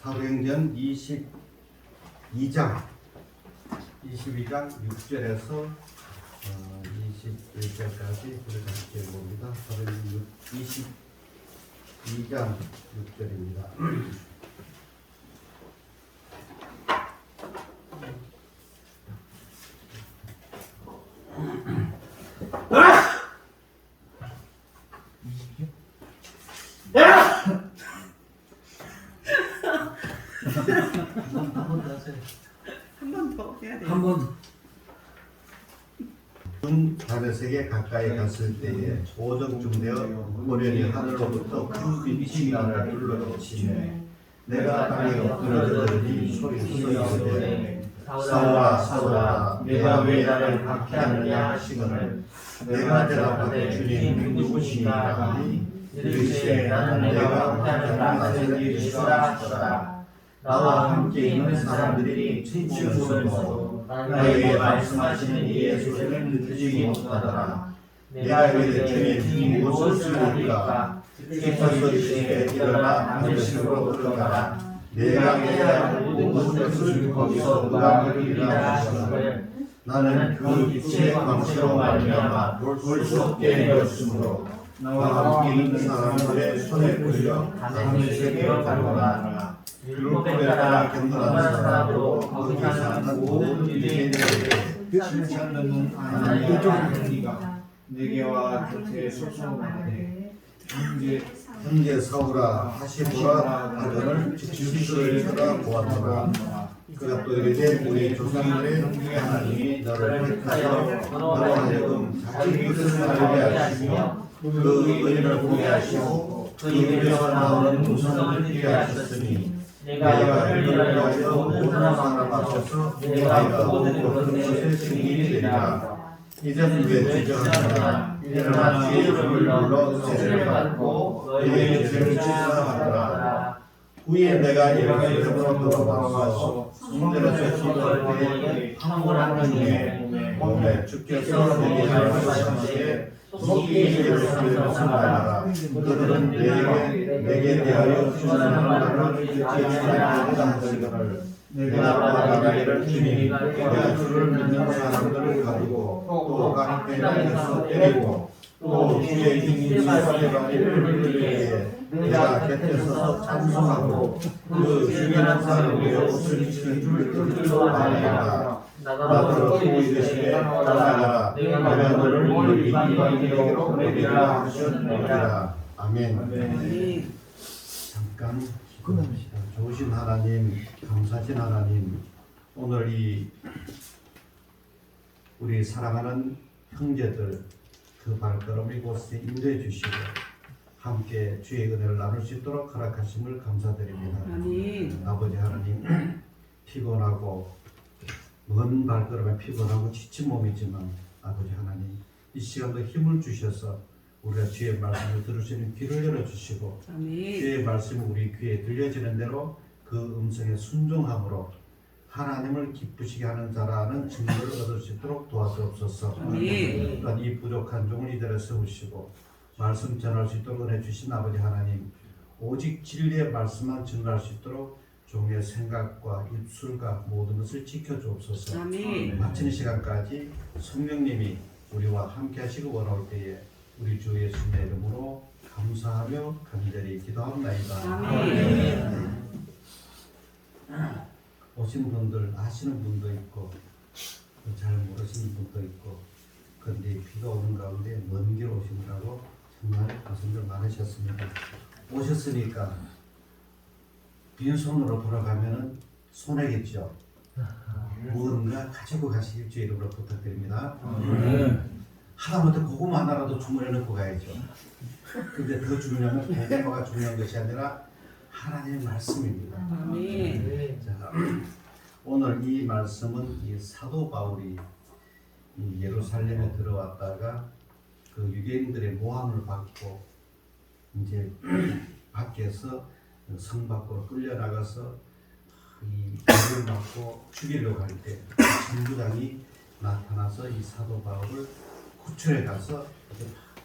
사도행전 22장 6절에서 21절까지 우리가 함께 봅니다. 사도행전 22장 6절입니다. 한 번 더 해야 돼요. 한 번. 다메섹에 가까이 갔을 때에 오정쯤 되어 호련히 하늘로부터 큰 빛이 나를 불러비치네. 내가 땅에 엎드러져들니 소리 소리하되 사울아 사울아 내가 왜 나를 박해하느냐 하시거늘 내가 대답하되 주님 누구시니까 하니 이르시되 나는 내가 박해하는 나사렛 예수라 하시더라. 나와 함께 있는 사람들이 춤추면서 나에게 말씀하시는 이 예수를 믿지 못하더라. 내가 이르되 주님 무엇을 쓰리까? 주께서 이르시되 일어나 담메섹으로 들어가라. 내가 해야 할 모든 것을 거기서 응하게 이르라 하시거늘 나는 그 빛의 광채로 말미암아 볼 수 없게 되었으므로 나와 함께 있는 사람들의 손에 끌려 담메섹으로 가려라. 율법에 따라 경건한 사람으로 거기 사는 모든 유대인들에게 칭찬 듣는 하나님의 네가 내게와 곁에 소송하되 형제 사울아 다시 보라 하거늘 주를 쳐다보았노라. 그가 또 이르되 우리 조상들의 하나님이 너를 택하여 너로 하여금 자기 뜻을 알게 하시며 그 의를 보게 하시고 그 입에서 나오는 음성을 듣게 하셨으니 내가 그를 위하여 모든 사람 앞에서 내가 모든 것을 증인이 되리라. 이제는 왜 주저하느냐 일어나 주의 이름을 불러 세례를 받고 너희의 죄를 씻어하라. 후에 내가 예루살렘으로 돌아와서 성전에서 기도할 때에 황홀한 중에 몸에 주께서 내게 말씀하시되 속히 예루살렘을 생각하라. 그들은 내게 대하여 주시는 말을 듣지 아니하거늘 내가 나가기를 주님이 내가 주를 믿는 사람들을 가리고 또 강대에서 때리고 또 주의 힘이 지사해가기를 들리게 내가 곁에 서서 찬송하고 그 죽이는 사람의 옷을 지는 줄 들들로 말하라. 나더러 또 이르시되 나가라. 내가 너를 이방인에게로 보내리라 하셨느니라. 아멘. 잠깐 기도합시다. 좋으신 하나님, 감사하신 하나님, 오늘 우리 사랑하는 형제들 그 발걸음 이곳에 인도해 주시고 함께 주의 은혜를 나눌 수 있도록 허락하심을 감사드립니다. 아멘. 아버지 하나님, 피곤하고 먼 발걸음에 피곤하고 지친 몸이지만 아버지 하나님 이 시간도 힘을 주셔서 우리가 주의 말씀을 들을 수 있는 귀를 열어주시고 주의 말씀이 우리 귀에 들려지는 대로 그 음성에 순종함으로 하나님을 기쁘시게 하는 자라는 증거를 얻을 수 있도록 도와주옵소서. 또한 이 부족한 종을 이대로 세우시고 말씀 전할 수 있도록 은혜 주신 아버지 하나님, 오직 진리의 말씀만 증거할 수 있도록 종의 생각과 입술과 모든 것을 지켜주옵소서. 마치는 시간까지 성령님이 우리와 함께 하시고 원할 때에 우리 주 예수님의 이름으로 감사하며 간절히 기도합니다. 아멘. 오신 분들 아시는 분도 있고 잘 모르시는 분도 있고 그런데 비가 오는 가운데 먼 길 오시느라고 정말 고생들 많으셨습니다. 오셨으니까 빈손으로 돌아가면은 손해겠죠. 무언가 가지고 가시길 주의 이름으로 부탁드립니다. 하다못해 고구마 하나라도 주머니에 넣고 가야죠. 근데 더 중요하면 고구마가 중요한 것이 아니라 하나님의 말씀입니다. 자, 오늘 이 말씀은 이 사도 바울이 이 예루살렘에 들어왔다가 그 유대인들의 모함을 받고 이제 밖에서 성 밖으로 끌려나가서 이 죄를 맞고 죽이려고 할 때 전부장이 나타나서 이 사도 바울을 구출해 가서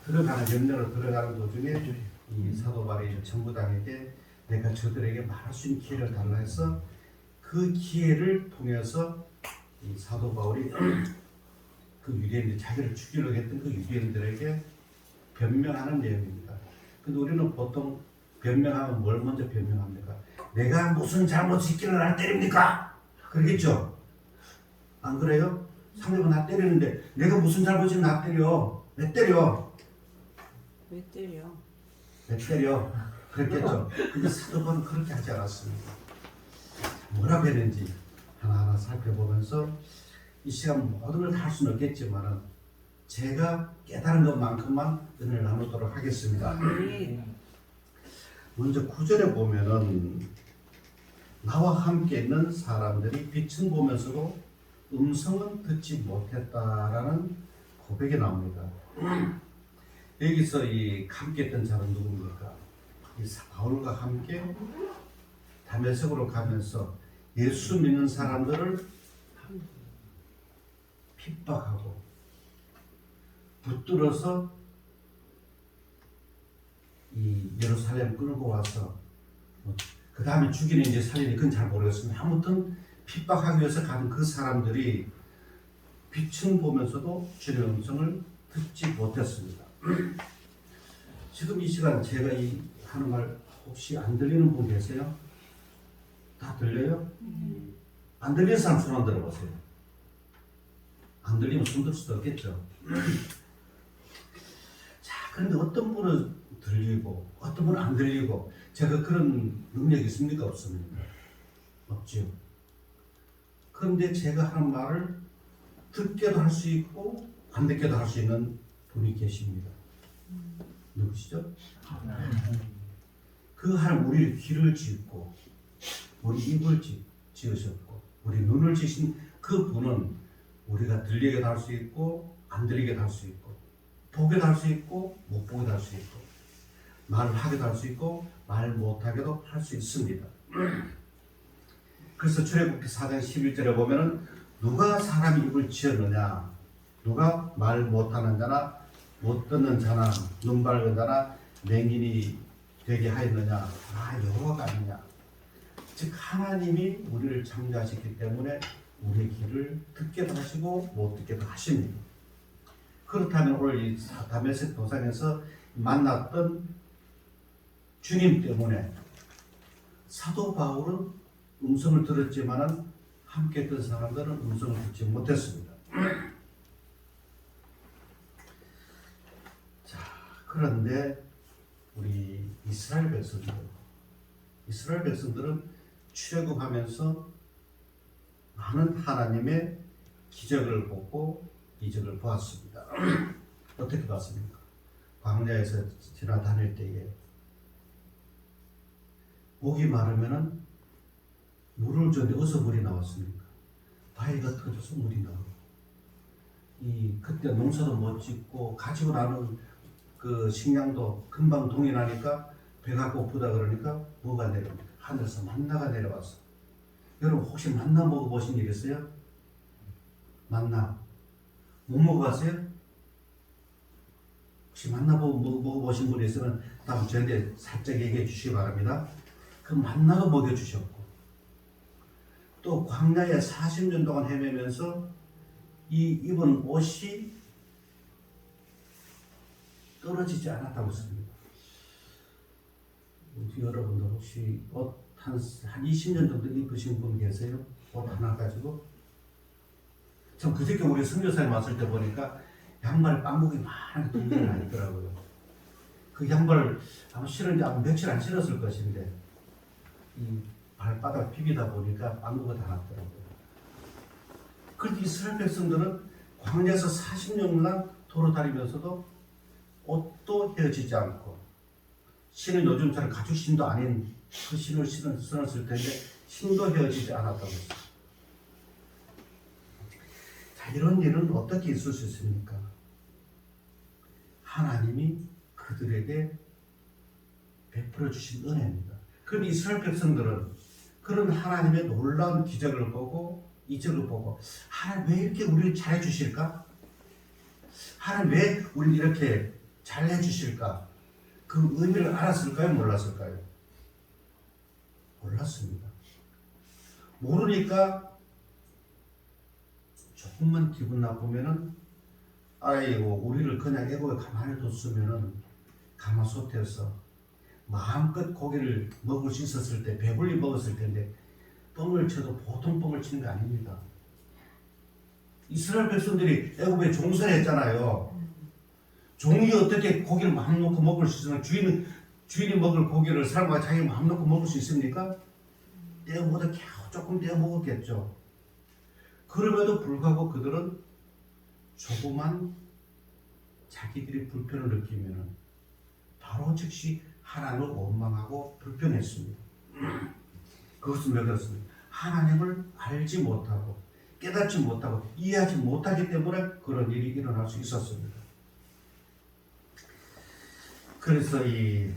들어가는 명령으로 들어가는 도중에 이 사도 바울이 전부장에게 내가 저들에게 말할 수 있는 기회를 달라 해서 그 기회를 통해서 이 사도 바울이 그 유대인들, 자기를 죽이려고 했던 그 유대인들에게 변명하는 내용입니다. 근데 우리는 보통 변명하면 뭘 먼저 변명합니까? 내가 무슨 잘못 짓기를 날 때립니까? 그러겠죠? 안 그래요? 상대가 나 때리는데 내가 무슨 잘못이 나 때려? 왜 때려? 왜 때려? 왜 때려? 그랬겠죠? 근데 사도 바울은 그렇게 하지 않았습니다. 뭐라고 했는지 하나하나 살펴보면서 이 시간 모든 걸 다 할 수는 없겠지만 제가 깨달은 것만큼만 은혜를 나누도록 하겠습니다. 먼저 9절에 보면은 나와 함께 있는 사람들이 빛은 보면서도 음성은 듣지 못했다라는 고백이 나옵니다. 여기서 이 함께 있던 자는 누굽니까? 이 바울과 함께 다메섹으로 가면서 예수 믿는 사람들을 핍박하고 붙들어서 이 예루살렘 끌고 와서 그 다음에 죽이는지 살리는지 그건 잘 모르겠습니다. 아무튼 핍박하기 위해서 가는 그 사람들이 빛은 보면서도 주의 음성을 듣지 못했습니다. 지금 이 시간 제가 이 하는 말 혹시 안 들리는 분 계세요? 다 들려요? 안 들리는 사람 손 안 들어보세요. 안 들리면 손 들 수도 없겠죠. 자, 그런데 어떤 분은 들리고 어떤 분은 안 들리고 제가 그런 능력이 있습니까? 없습니까? 없지요. 그런데 제가 하는 말을 듣게도 할 수 있고 안 듣게도 할 수 있는 분이 계십니다. 누구시죠? 그 하나님 우리 귀를 짓고 우리 입을 지으셨고 우리 눈을 지신 그 분은 우리가 들리게도 할 수 있고 안 들리게도 할 수 있고 보게도 할 수 있고 못 보게도 할 수 있고 말을 하게도 할 수 있고 말 못하게도 할 수 있습니다. 그래서 출애굽기 4장 11절에 보면은 누가 사람 입을 지었느냐 누가 말 못하는 자나 못 듣는 자나 눈 밝은 자나 맹인이 되게 하였느냐 여호와가 아니냐. 즉 하나님이 우리를 창조하셨기 때문에 우리의 귀를 듣게도 하시고 못 듣게도 하십니다. 그렇다면 오늘 이 다메섹 도상에서 만났던 주님 때문에 사도 바울은 음성을 들었지만은 함께 했던 사람들은 음성을 듣지 못했습니다. 자, 그런데 우리 이스라엘 백성들은 출애굽하면서 많은 하나님의 기적을 보고 이적을 보았습니다. 어떻게 봤습니까? 광야에서 지나다닐 때에 목이 마르면은 물을 줬는데 어디서 물이 나왔습니까? 바위가 터져서 물이 나오고 그때 농사도 못 짓고 가지고 나는 그 식량도 금방 동이 나니까 배가 고프다 그러니까 뭐가 내려옵니까? 하늘에서 만나가 내려왔어. 여러분 혹시 만나 먹어보신 일 있어요? 만나 못 먹어봤어요? 혹시 만나 먹어보신 분이 있으면 다음 저한테 살짝 얘기해 주시기 바랍니다. 그 만나가 먹여주셨고 또 광야에 40년 동안 헤매면서 이 입은 옷이 떨어지지 않았다고 했습니다. 우리 여러분들 혹시 옷 한 20년 정도 입으신 분 계세요? 옷 하나 가지고? 참 그저께 우리 선교사님 왔을 때 보니까 양말 빵국이 많이 동전이 나 있더라고요. 그 양말 아마 신은 지 아마 며칠 안 신었을 것인데 이 발바닥 비비다 보니까 빵국이 다 났더라고요. 그런데 이스라엘 백성들은 광야에서 40년간 돌아다니면서도 옷도 헤어지지 않고 신은 요즘처럼 가죽 신도 아닌 그 신을 신었을 텐데 신도 헤어지지 않았다고 했어요. 자, 이런 일은 어떻게 있을 수 있습니까? 하나님이 그들에게 베풀어 주신 은혜입니다. 그럼 이스라엘 백성들은 그런 하나님의 놀라운 기적을 보고 이적을 보고 하나님 왜 이렇게 우리를 잘해 주실까? 하나님 왜 우리를 이렇게 잘해 주실까? 그 의미를 알았을까요? 몰랐을까요? 몰랐습니다. 모르니까 조금만 기분 나쁘면은 아이고 우리를 그냥 애고에 가만히 뒀으면은 가마솥에서 마음껏 고기를 먹을 수 있었을 때 배불리 먹었을 텐데 뻥을 쳐도 보통 뻥을 치는 게 아닙니다. 이스라엘 백성들이 애굽에 종살했잖아요. 종이 어떻게 고기를 마음 놓고 먹을 수 있으면 주인이 먹을 고기를 사람과 자기 마음 놓고 먹을 수 있습니까? 떼어보다 겨우 조금 떼어 먹었겠죠. 그럼에도 불구하고 그들은 조그만 자기들이 불편을 느끼면 바로 즉시 하나님을 원망하고 불평했습니다. 그것은 왜 그렇습니까? 하나님을 알지 못하고 깨닫지 못하고 이해하지 못하기 때문에 그런 일이 일어날 수 있었습니다. 그래서 이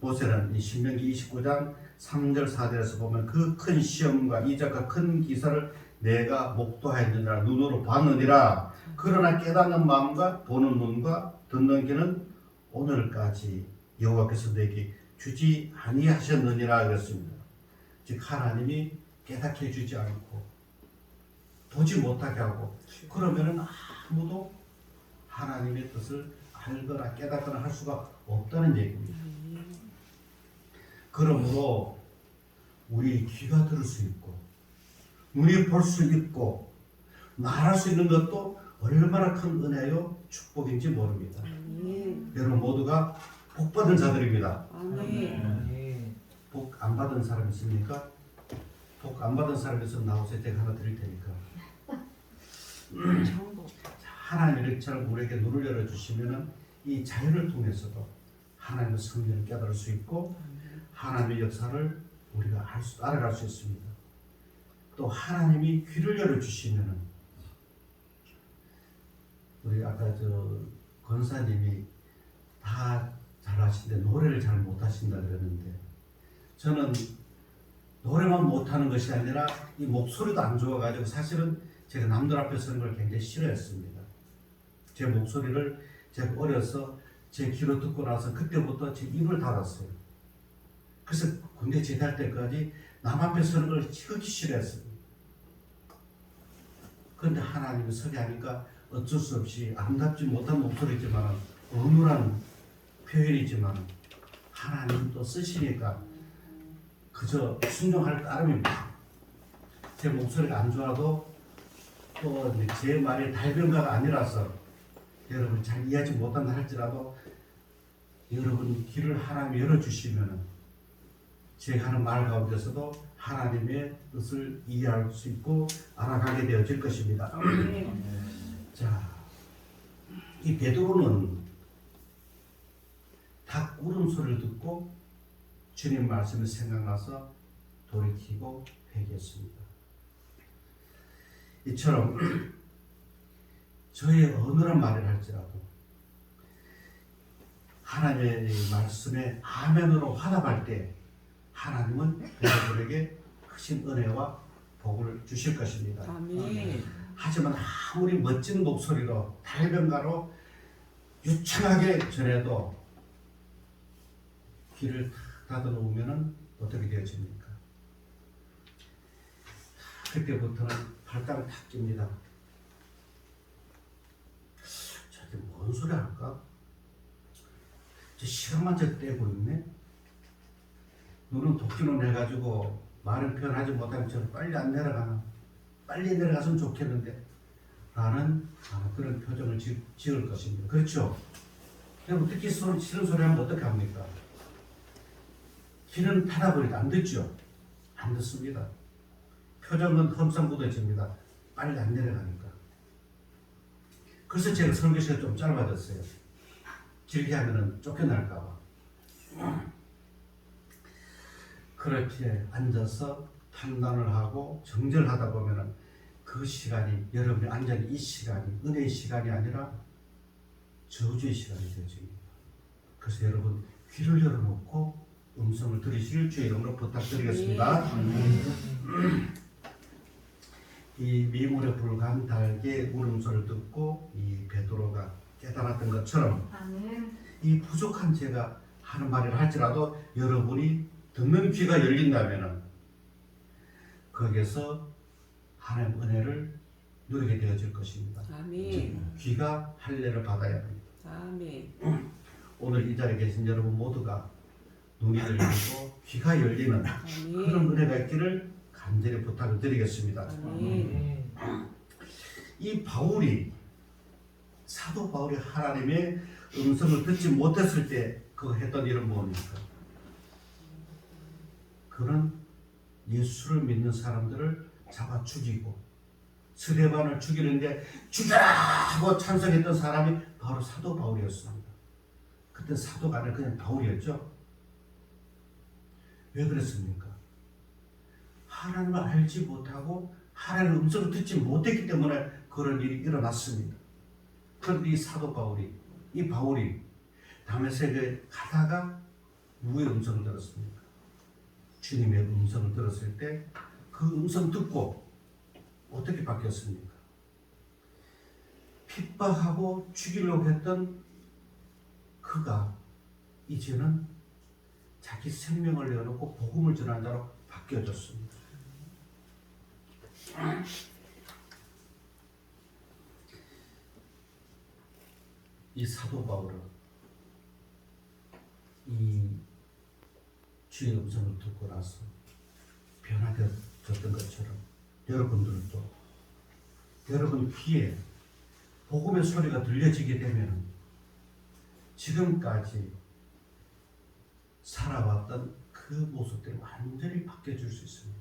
모세는 이 신명기 29장 3절 4절에서 보면 그 큰 시험과 이적과 큰 기사를 내가 목도하였느니라 눈으로 봤느니라 그러나 깨닫는 마음과 보는 눈과 듣는 귀는 오늘까지 여호와께서 내게 주지 아니하셨느니라 그랬습니다. 즉 하나님이 깨닫게 해주지 않고 보지 못하게 하고 그러면은 아무도 하나님의 뜻을 알거나 깨닫거나 할 수가 없다는 얘기입니다. 그러므로 우리 귀가 들을 수 있고 눈이 볼 수 있고 말할 수 있는 것도 얼마나 큰 은혜요 축복인지 모릅니다. 여러분 모두가 복 받은 자들입니다. 복 안 받은 사람 있습니까? 복 안 받은 사람 있으면 나오세요. 제가 하나 드릴 테니까. 하나님이 이처럼 우리에게 눈을 열어주시면 이 자연을 통해서도 하나님의 성령을 깨달을 수 있고 하나님의 역사를 우리가 알아갈 수 있습니다. 또 하나님이 귀를 열어주시면 우리 아까 권사님이 다 잘하시는데 노래를 잘 못하신다 그랬는데 저는 노래만 못하는 것이 아니라 이 목소리도 안 좋아가지고 사실은 제가 남들 앞에 서는 걸 굉장히 싫어했습니다. 제 목소리를 제가 어려서 제 귀로 듣고 나서 그때부터 제 입을 닫았어요. 그래서 군대 제대할 때까지 남 앞에 서는 걸 지극히 싫어했습니다. 그런데 하나님이 서게 하니까 어쩔 수 없이 아름답지 못한 목소리지만 어눌한 표현이지만 하나님 또 쓰시니까 그저 순종할 따름입니다. 제 목소리가 안 좋아도 또 제 말이 달변가가 아니라서 여러분 잘 이해하지 못한다 할지라도 여러분 귀를 하나님이 열어주시면 제가 하는 말 가운데서도 하나님의 뜻을 이해할 수 있고 알아가게 되어질 것입니다. 자, 이 베드로는 닭 울음소리를 듣고 주님 말씀이 생각나서 돌이키고 회개했습니다. 이처럼 저의 어느한 말을 할지라도 하나님의 말씀에 아멘으로 화답할 때 하나님은 여러분에게 크신 은혜와 복을 주실 것입니다. 아멘. 하지만 아무리 멋진 목소리로 달변가로 유창하게 전해도 귀를 탁 닫아놓으면 어떻게 되어집니까? 그때부터는 발당을 탁 낍니다. 저게 뭔 소리 할까? 저 시간만 저 떼고 있네? 눈은 독기눈 해가지고 말을 표현하지 못하면 저는 빨리 안 내려가나? 빨리 내려갔으면 좋겠는데 라는 그런 표정을 지을 것입니다. 그렇죠? 여러분 듣기 싫은 소리 하면 어떻게 합니까? 귀는 닫아버리다 안 듣죠? 안 듣습니다. 표정은 험상궂어집니다. 빨리 안 내려가니까. 그래서 제가 설교 시간이 좀 짧아졌어요. 길게 하면은 쫓겨날까봐. 그렇게 앉아서 판단을 하고 정절하다 보면은 그 시간이 여러분이 앉아있는 이 시간이 은혜의 시간이 아니라 저주의 시간이 되어집니다. 그래서 여러분 귀를 열어놓고 음성을 들으실 주의 이름으로 부탁드리겠습니다. 이 미물에 불과한 닭의 울음소리를 듣고 이 베드로가 깨달았던 것처럼 이 부족한 제가 하는 말이라 할지라도 여러분이 듣는 귀가 열린다면 거기에서 하나님 은혜를 누리게 되어질 것입니다. 아멘. 귀가 할례를 받아야 합니다. 아멘. 오늘 이 자리에 계신 여러분 모두가 눈이 열리고 귀가 열리는 그런 아멘. 은혜가 있기를 간절히 부탁을 드리겠습니다. 아멘. 이 바울이 사도 바울이 하나님의 음성을 듣지 못했을 때 그 했던 일은 뭡니까? 그는 예수를 믿는 사람들을 잡아 죽이고 스데반을 죽이는데 죽여라 하고 찬성했던 사람이 바로 사도 바울이었습니다. 그때 사도가 아니라 그냥 바울이었죠. 왜 그랬습니까? 하나님을 알지 못하고 하나님의 음성을 듣지 못했기 때문에 그런 일이 일어났습니다. 그런데 이 사도 바울이, 이 바울이 다메섹에 가다가 누구의 음성을 들었습니까? 주님의 음성을 들었을 때 그 음성 듣고 어떻게 바뀌었습니까? 핍박하고 죽이려고 했던 그가 이제는 자기 생명을 내어놓고 복음을 전하는 자로 바뀌어졌습니다. 이 사도 바울은 이 주의 음성을 듣고 나서 변화되었던 것처럼 여러분들도 여러분 귀에 복음의 소리가 들려지게 되면 지금까지 살아왔던 그 모습들이 완전히 바뀌어질 수 있습니다.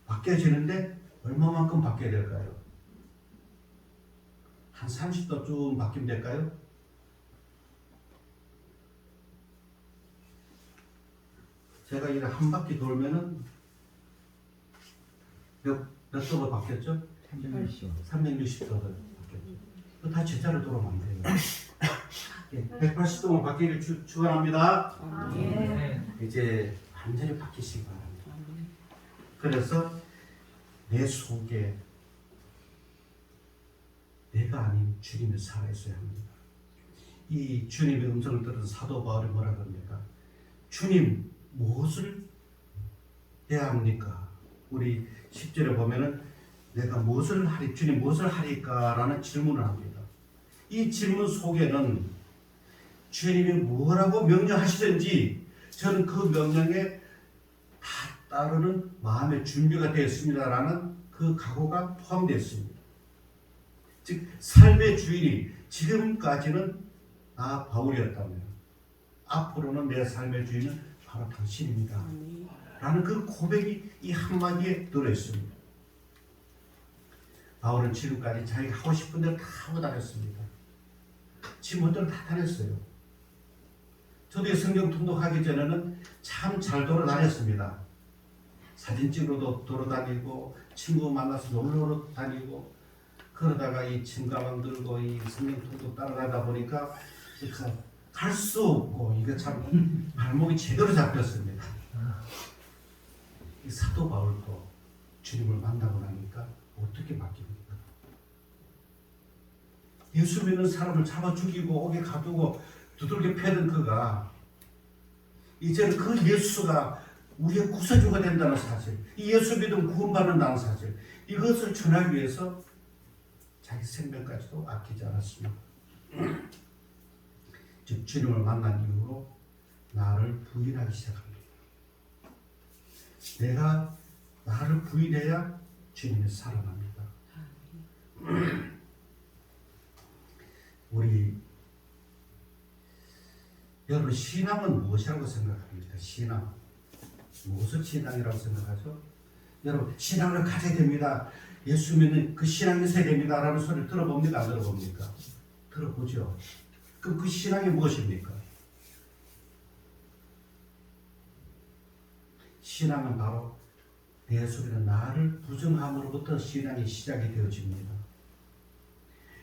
바뀌어지는데 얼마만큼 바뀌어야 될까요? 한 30도쯤 바뀌면 될까요? 제가 이렇게 한 바퀴 돌면은 몇 도로 바뀌었죠? 360도로 바뀌었죠. 다 제자로 돌아오면 안 돼요. 180도만 바뀌기를 축원합니다. 아멘. 이제 완전히 바뀌시기 바랍니다. 아멘. 그래서 내 속에 내가 아닌 주님이 살아있어야 합니다. 이 주님의 음성을 들은 사도 바울이 뭐라 그럽니까? 주님 무엇을 해야 합니까? 우리 10절에 보면은 내가 무엇을 하리, 주님 무엇을 하리까? 라는 질문을 합니다. 이 질문 속에는 주님이 뭐라고 명령하시든지 저는 그 명령에 다 따르는 마음의 준비가 되었습니다. 라는 그 각오가 포함되어 있습니다. 즉 삶의 주인이 지금까지는 나 바울이었다면 앞으로는 내 삶의 주인은 바로 당신입니다. 아멘. 라는 그 고백이 이 한마디에 들어있습니다. 바울은 지금까지 자기가 하고 싶은 대로 다 하고 다녔습니다. 지금부터 다 다녔어요. 저도 성경 통독하기 전에는 참 잘 돌아다녔습니다. 사진 찍으러도 돌아다니고 친구 만나서 놀러 다니고 그러다가 이 침가방 들고 이 성경 통독 따라가다 보니까 갈 수 없고 이거 참 발목이 제대로 잡혔습니다. 이 사도 바울도 주님을 만나고 나니까 어떻게 바뀝니까? 예수 믿는 사람을 잡아 죽이고 옥에 가두고 두들겨 패던 그가 이제는 그 예수가 우리의 구세주가 된다는 사실, 이 예수 믿음 구원받는다는 사실, 이것을 전하기 위해서 자기 생명까지도 아끼지 않았습니다. 즉 주님을 만난 이후로 나를 부인하기 시작합니다. 내가 나를 부인해야 주님이 살아납니다. 우리 여러분 신앙은 무엇이라고 생각합니까? 신앙 무엇을 신앙이라고 생각하죠? 여러분 신앙을 가져야 됩니다. 예수 믿는 그 신앙이 있어야 됩니다. 라는 소리를 들어봅니까? 안 들어봅니까? 들어보죠. 그럼 그 신앙이 무엇입니까? 신앙은 바로 내 속에는 나를 부정함으로부터 신앙이 시작이 되어집니다.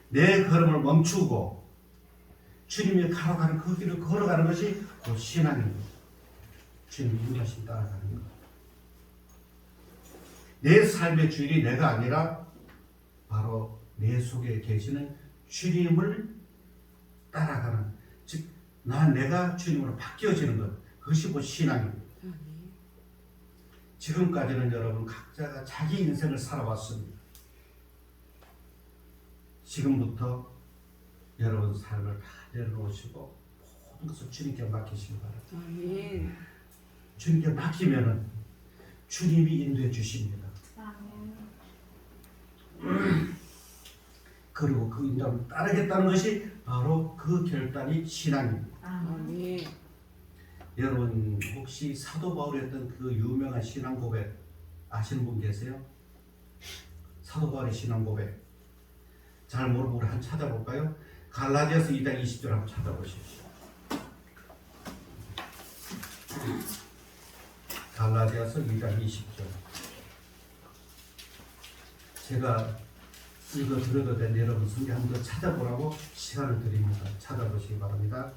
내 걸음을 멈추고 주님이 가로가는 그 길을 걸어가는 것이 그 신앙입니다. 주님 인도하심 따라가는 것. 내 삶의 주인이 내가 아니라 바로 내 속에 계시는 주님을 따라가는, 즉 내가 주님으로 바뀌어지는 것, 그것이 곧 신앙입니다. 지금까지는 여러분 각자가 자기 인생을 살아왔습니다. 지금부터 여러분 삶을 다 내려놓으시고 모든 것을 주님께 맡기시기 바랍니다. 아멘. 주님께 맡기면은 주님이 인도해 주십니다. 그리고 그 인도를 따르겠다는 것이 바로 그 결단이 신앙입니다. 아멘. 여러분 혹시 사도 바울이 했던 그 유명한 신앙 고백 아시는 분 계세요? 사도 바울의 신앙 고백 잘 모르고 우리 한번 찾아볼까요? 갈라디아서 2장 20절 한번 찾아보십시오. 갈라디아서 2장 20절 제가 읽어 드려도 된 여러분 성경 한번 더 찾아보라고 시간을 드립니다. 찾아보시기 바랍니다.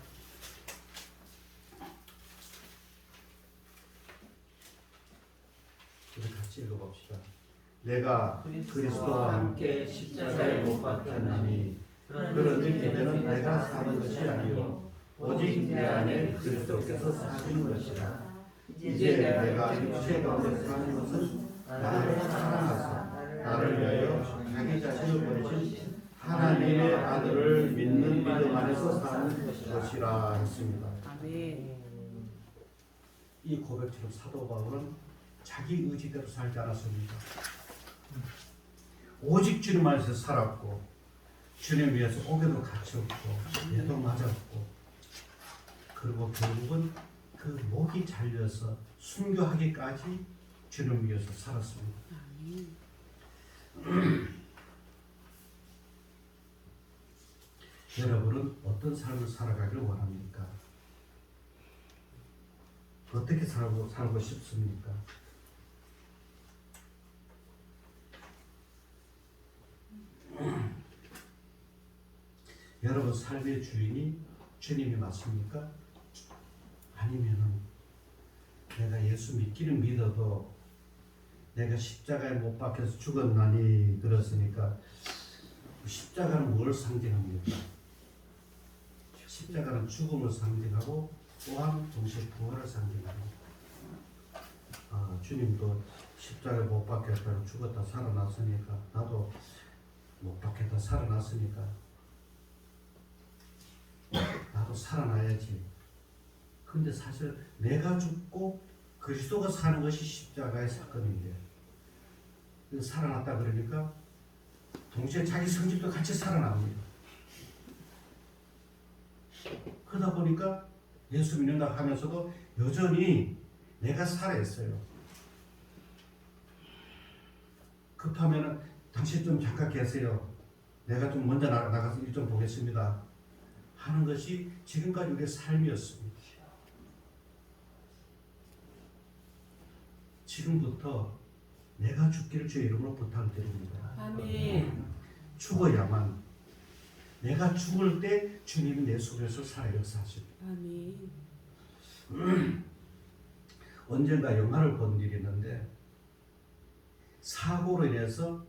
우리 같이 읽어봅시다. 내가 그리스도와 함께 십자가에 못 박혔나니 그런즉 이제는 내가 사는 것이 아니요 오직 내 안에 그리스도께서 사시는 것이라. 이제 내가 육체 가운데 사는 것은 나를 사랑하사 나를 위하여 자기 자신을 버리신 하나님의 아들을 믿는 믿음 안에서 사는 것이라 했습니다. 아멘. 이 고백처럼 사도 바울은 자기 의지대로 살지 않았습니다. 오직 주님 안에서 살았고 주님 위해서 옥에도 갇혔고 애도 맞았고 그리고 결국은 그 목이 잘려서 순교하기까지 주님 위해서 살았습니다. 여러분은 어떤 삶을 살아가길 원합니까? 어떻게 살고 싶습니까? 여러분 삶의 주인이 주님이 맞습니까? 아니면은 내가 예수 믿기는 믿어도 내가 십자가에 못 박혀서 죽었나니 그렇으니까 십자가는 뭘 상징합니까? 십자가는 죽음을 상징하고 또한 동시에 부활을 상징합니다. 주님도 십자가에 못 박혔다고 죽었다 살아났으니까 나도 못 박혔다 살아났으니까 나도 살아나야지. 근데 사실 내가 죽고 그리스도가 사는 것이 십자가의 사건인데 살아났다 그러니까 동시에 자기 성질도 같이 살아납니다. 그러다 보니까 예수 믿는다 하면서도 여전히 내가 살아있어요. 급하면은 당신 좀 잠깐 계세요. 내가 좀 먼저 나가서 일 좀 보겠습니다. 하는 것이 지금까지 우리의 삶이었습니다. 지금부터 내가 죽기를 주의 이름으로 부탁드립니다. 아멘. 죽어야만 내가 죽을 때 주님이 내 속에서 살아 역사하십니다. 아멘. 언젠가 영화를 본 일이 있는데 사고로 인해서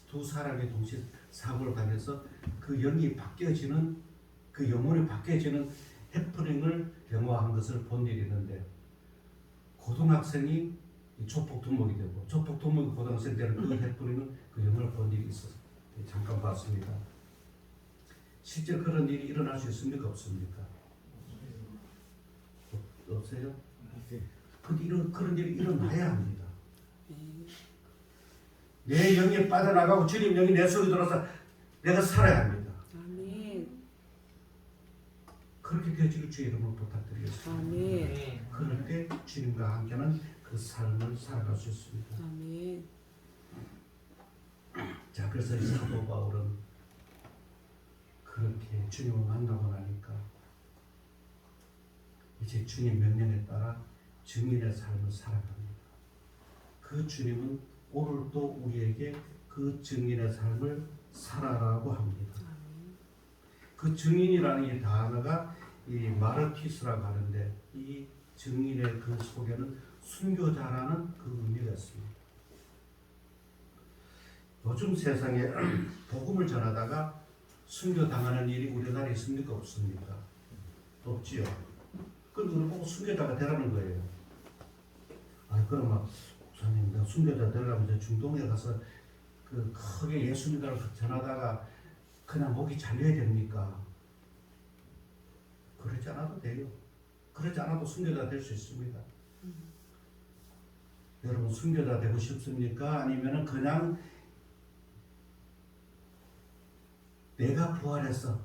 두 사람이 동시에 사고를 당해서 그 영이 바뀌어지는 그 영혼이 바뀌어지는 해프닝을 영화한 것을 본 일이 있는데 고등학생이 조폭 두목이 되고 조폭 두목이 고등학생 되는 그 해프닝은 그 영화를 본 일이 있어서 잠깐 봤습니다. 실제 그런 일이 일어날 수 있습니까? 없습니까? 없어요? 근데 그런 일이 일어나야 합니다. 내 영이 빠져나가고 주님 영이 내 속에 들어서 내가 살아야 합니다. 아멘. 그렇게 되어지길 주의 이름으로 부탁드리겠습니다. 아멘. 그럴 때 주님과 함께하는 그 삶을 살아갈 수 있습니다. 아멘. 자, 그래서 이 사도 바울은 그렇게 주님을 만나고 나니까 이제 주님 명령에 따라 증인의 삶을 살아갑니다. 그 주님은 오늘도 우리에게 그 증인의 삶을 살아라고 합니다. 그 증인이라는 이 단어가 이 마르티스라고 하는데 이 증인의 그 속에는 순교자라는 그 의미가 있습니다. 요즘 세상에 복음을 전하다가 순교당하는 일이 우리나라에 있습니까? 없습니까? 없지요. 그럼 우리 보고 순교자가 되라는 거예요. 그러면 목사님 나 순교자 되려면 저 중동에 가서 그 크게 예수 믿음을 전하다가 그냥 목이 잘려야 됩니까? 그러지 않아도 돼요. 그러지 않아도 순교자 될 수 있습니다. 여러분 순교자 되고 싶습니까? 아니면은 그냥 내가 부활해서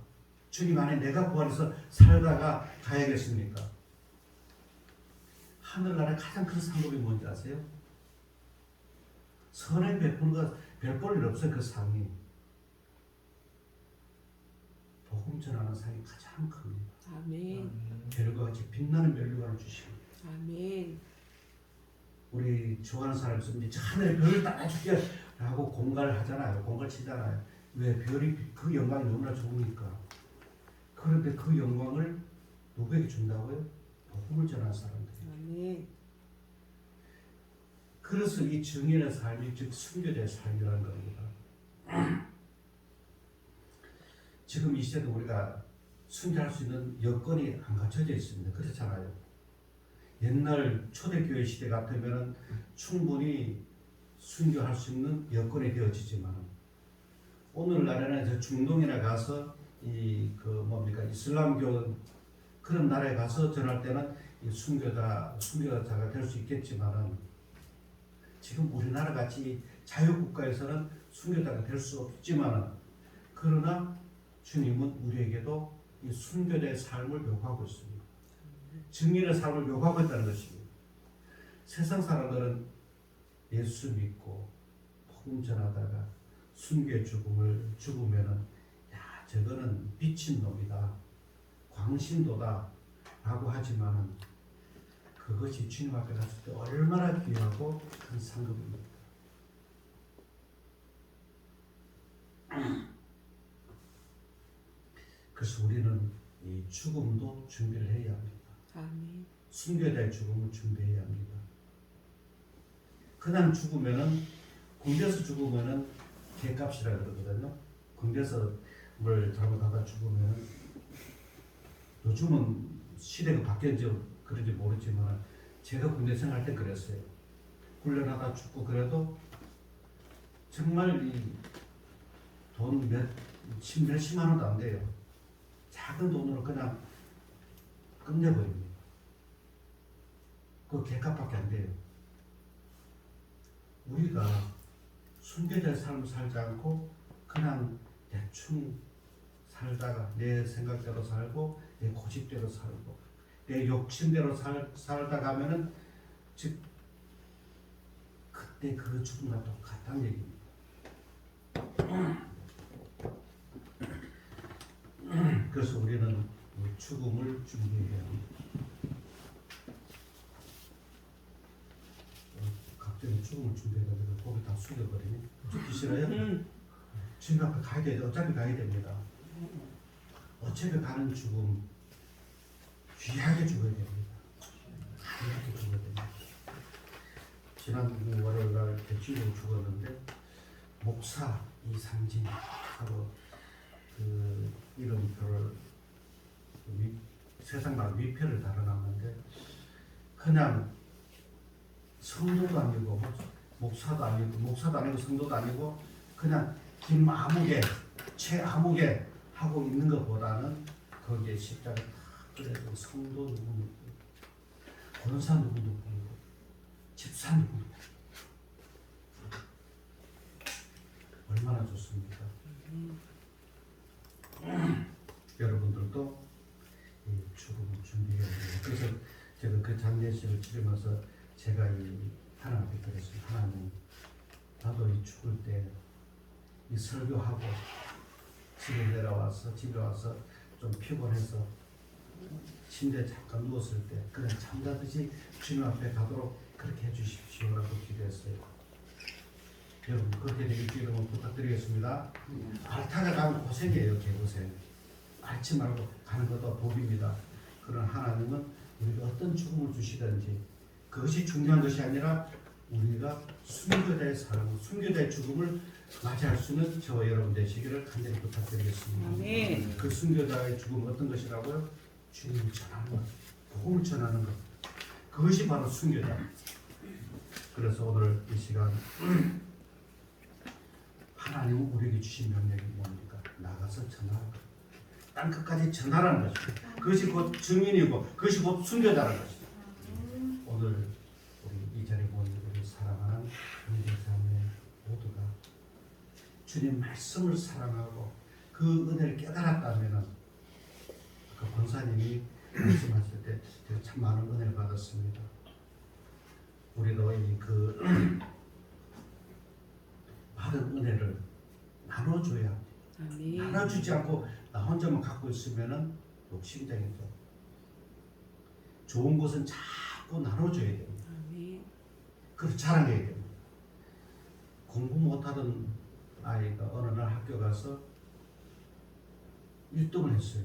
주님 안에 내가 부활해서 살다가 가야겠습니까? 하늘나라의 가장 큰 상급이 뭔지 아세요? 선행 베푸는 거 별 볼 일 없어요. 그 상이 복음 전하는 상이 가장 큽니다. 아멘. 별과 같이 빛나는 면류관을 주십니다. 아멘. 우리 좋아하는 사람 있으면 저 하늘의 별을 따라줄게 라고 공갈을 하잖아요. 공갈 치잖아요. 왜? 별이 그 영광이 너무나 좋으니까. 그런데 그 영광을 누구에게 준다고요? 복음을 전하는 사람들. 아멘. 그래서 이 증인의 삶이 즉 순교자의 삶이라는 겁니다. 지금 이 시대도 우리가 순교할 수 있는 여건이 안 갖춰져 있습니다. 그렇잖아요. 옛날 초대교회 시대 같으면 충분히 순교할 수 있는 여건이 되어지지만 오늘날에는 저 중동이나 가서 이슬람교 그런 나라에 가서 전할 때는 이 순교자가 될 수 있겠지만은 지금 우리나라 같이 자유국가에서는 순교자가 될 수 없지만은 그러나 주님은 우리에게도 이 순교자의 삶을 요구하고 있습니다. 증인의 삶을 요구하고 있다는 것입니다. 세상 사람들은 예수 믿고 복음 전하다가 순교의 죽음을 죽으면은 야 저거는 미친 놈이다, 광신도다 라고 하지만은 그것이 주님 앞에 갔을 때 얼마나 귀하고 큰 상급입니다. 그래서 우리는 이 죽음도 준비를 해야 합니다. 아멘. 순교자의 죽음을 준비해야 합니다. 그냥 죽으면은 군대에서 죽으면은 개값이라 그러거든요. 군대에서 뭘 잘못하다 죽으면은 요즘은 시대가 바뀌었지 그런지 모르지만 제가 군대 생활할 때 그랬어요. 훈련하다 죽고 그래도 정말 이 돈 몇십만 원도 안 돼요. 작은 돈으로 그냥 끝내버립니다. 그 개값밖에 안 돼요. 우리가 순교자의 삶을 살지 않고 그냥 대충 살다가 내 생각대로 살고 내 고집대로 살고 내 욕심대로 살다 가면은 즉 그때 그 죽음과 똑같다는 얘기입니다. 그래서 우리는 죽음을 준비해야 합니다. 갑자기 죽음을 준비해가지고 고개 다 숙여버리니 죽기 싫어요? 주님 앞에 가야 돼요. 어차피 가야 됩니다. 어차피 가는 죽음 귀하게 죽어야 됩니다. 귀하게 죽어야 됩니다. 지난 월요일날 대치로 죽었는데 목사 이상진하고 그 이름표를 세상 말 위패를 달아놨는데 그냥 성도도 아니고 목사도 아니고 성도도 아니고 그냥 김아무개 최아무개 하고 있는 것보다는 거기에 십자가 딱 그래도 성도 누구 권사 누구 집사 누구 얼마나 좋습니까? 여러분들도 이 죽음을 준비해야 돼요. 그래서 제가 그 장례식을 치르면서 제가 이 하나님 앞에 그랬어요. 하나님, 나도 이 죽을 때 이 설교하고 집에 와서 좀 피곤해서 침대에 잠깐 누웠을 때 그냥 잠자듯이 주님 앞에 가도록 그렇게 해주십시오라고 기도했어요. 여러분 그렇게 되길 주님을 부탁드리겠습니다. 알타가 가면 고생이에요. 개고생. 앓지 말고 가는 것도 복입니다. 그러나 하나님은 우리가 어떤 죽음을 주시든지 그것이 중요한 것이 아니라 우리가 순교자의 삶, 순교자의 죽음을 맞이할 수 있는 저와 여러분 되시기를 간절히 부탁드리겠습니다. 아멘. 그 순교자의 죽음은 어떤 것이라고요? 주님을 전하는 것, 복음을 전하는 것. 그것이 바로 순교자. 그래서 오늘 이 시간 하나님은 우리에게 주신 명령이 뭡니까? 나가서 전하라. 땅 끝까지 전하라는 것입니다. 그것이 곧 증인이고 그것이 곧 순교자라는 것입니다. 오늘 우리 이 자리에 모인 우리 사랑하는 형제자매 모두가 주님 말씀을 사랑하고 그 은혜를 깨달았다면은 그 권사님이 말씀하실 때 제가 참 많은 은혜를 받았습니다. 우리도 그 받은 은혜를 나눠줘야 아멘. 나눠주지 않고 나 혼자만 갖고 있으면은 욕심쟁이죠. 좋은 것은 자꾸 나눠줘야 됩니다. 아멘. 그래서 자랑해야 됩니다. 공부 못하던 아이가 어느 날 학교 가서 1등을 했어요.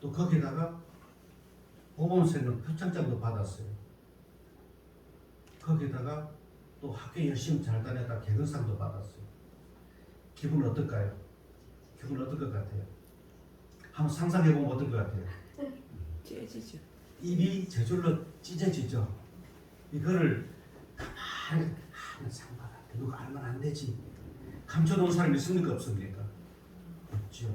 또 거기다가 보건생은 표창장도 받았어요. 거기다가 또 학교 열심히 잘 다녔다 개근상도 받았어요. 기분 어떨까요? 기분 어떨 것 같아요? 한번 상상해보면 어떨 것 같아요? 째지죠. 입이 저절로 찢어지죠. 이거를 가만히 상 받았대. 누가 알면 안 되지. 감춰놓은 사람이 있습니까 없습니까? 없죠.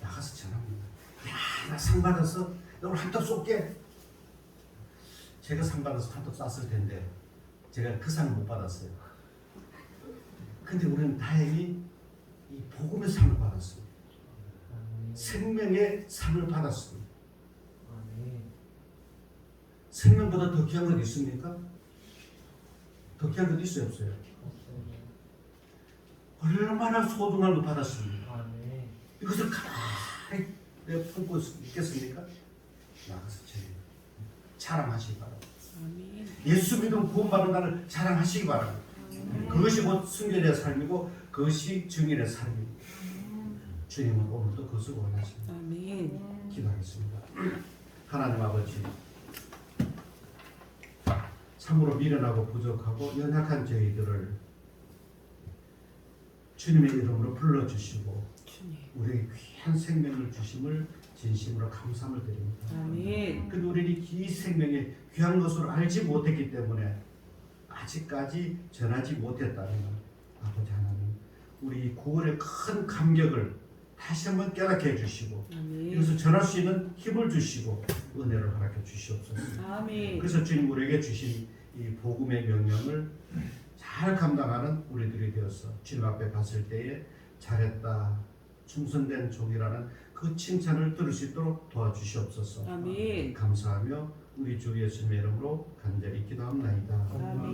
나가서 전합니다. 야, 나 상 받았어. 나 오늘 한턱 쏠게. 제가 상 받아서 한턱 쐈을 텐데 제가 그 상을 못 받았어요. 근데 우리는 다행히 이 복음의 상을 받았습니다. 생명의 상을 받았습니다. 생명보다 더 귀한 것 있습니까? 더 귀한 것 있어요 없어요? 얼마나 소중한 걸 받았습니다. 이것을 가만히 내가 품고 있겠습니까? 나가서 자랑하시기 바랍니다. 아멘. 예수 믿음 구원받은 나를 자랑하시기 바랍니다. 그것이 곧 순결의 삶이고 그것이 증인의 삶입니다. 주님은 오늘도 그것을 원하십니다. 아멘. 기도하겠습니다. 하나님 아버지, 참으로 미련하고 부족하고 연약한 저희들을 주님의 이름으로 불러주시고 주님. 우리에게 귀한 생명을 주심을 진심으로 감사함을 드립니다. 아멘. 근데 우리는 이 생명이 귀한 것으로 알지 못했기 때문에 아직까지 전하지 못했다면 아버지 하나님 우리 구원의 큰 감격을 다시 한번 깨닫게 해주시고 아멘. 이것을 전할 수 있는 힘을 주시고 은혜를 허락해 주시옵소서. 아멘. 그래서 주님 우리에게 주신 이 복음의 명령을 잘 감당하는 우리들이 되어서 주님 앞에 갔을 때에 잘했다 충성된 종이라는 그 칭찬을 들을 수 있도록 도와주시옵소서. 아멘. 감사하며 우리 주 예수님의 이름으로 간절히 기도합나이다. 아멘.